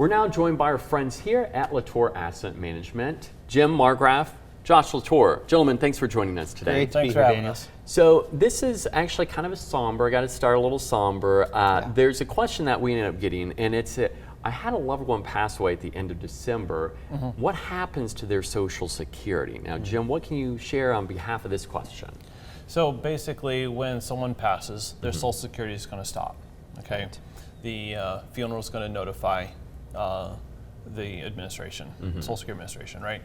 We're now joined by our friends here at LaTour Asset Management, Jim Margraf, Josh LaTour. Gentlemen, thanks for joining us today. Great to be here, Daniel. So this is actually kind of a somber, I got to start a little somber. There's a question that we ended up getting, and it's, I had a loved one pass away at the end of December. What happens to their Social Security? Now, Jim, what can you share on behalf of this question? So basically, when someone passes, their Social Security is going to stop. Okay, the funeral is going to notify the administration, Social Security Administration, right?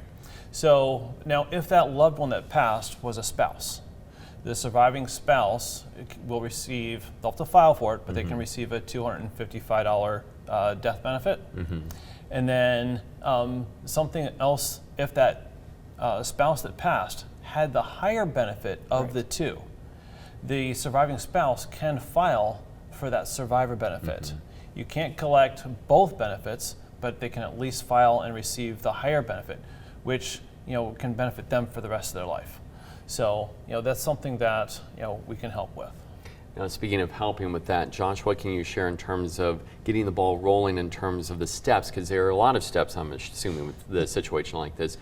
So now, if that loved one that passed was a spouse, the surviving spouse will receive, they'll have to file for it, but they can receive a $255 death benefit. And then something else, if that spouse that passed had the higher benefit of the two, the surviving spouse can file for that survivor benefit. You can't collect both benefits, but they can at least file and receive the higher benefit, which can benefit them for the rest of their life. So that's something that we can help with. Now, speaking of helping with that, Josh, what can you share in terms of getting the ball rolling in terms of the steps? Because there are a lot of steps, I'm assuming, with the situation like this.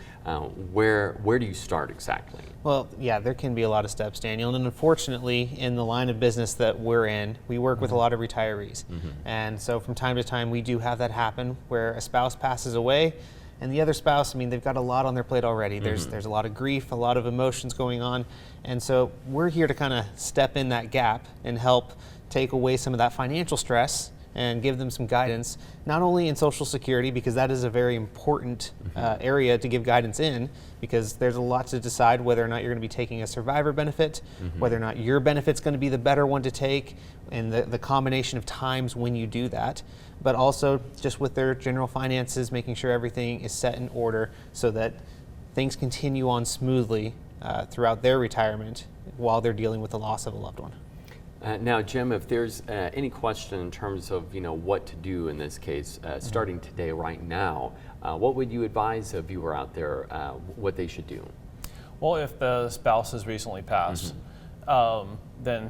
Where do you start exactly? Well, yeah, there can be a lot of steps, Daniel. And unfortunately, in the line of business that we're in, we work with a lot of retirees. And so from time to time, we do have that happen where a spouse passes away. And the other spouse, I mean, they've got a lot on their plate already. There's a lot of grief, a lot of emotions going on. And so we're here to kind of step in that gap and help take away some of that financial stress and give them some guidance, not only in Social Security, because that is a very important area to give guidance in, because there's a lot to decide whether or not you're going to be taking a survivor benefit, whether or not your benefit's going to be the better one to take, and the combination of times when you do that, but also just with their general finances, making sure everything is set in order so that things continue on smoothly throughout their retirement while they're dealing with the loss of a loved one. Now, Jim, if there's any question in terms of what to do in this case, starting today, right now, what would you advise a viewer out there what they should do? Well, if the spouse has recently passed, then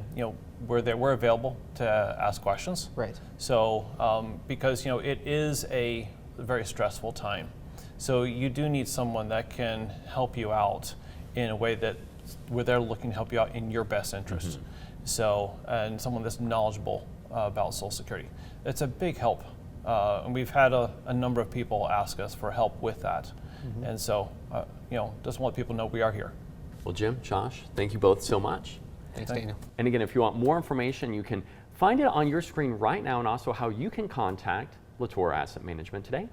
we're available to ask questions. Right. So because it is a very stressful time, so you do need someone that can help you out in a way that where they're looking to help you out in your best interest. So, and someone that's knowledgeable about Social Security. It's a big help. And we've had a number of people ask us for help with that. And so, just want people to know we are here. Well, Jim, Josh, thank you both so much. Thanks, Daniel. And again, if you want more information, you can find it on your screen right now, and also how you can contact LaTour Asset Management today.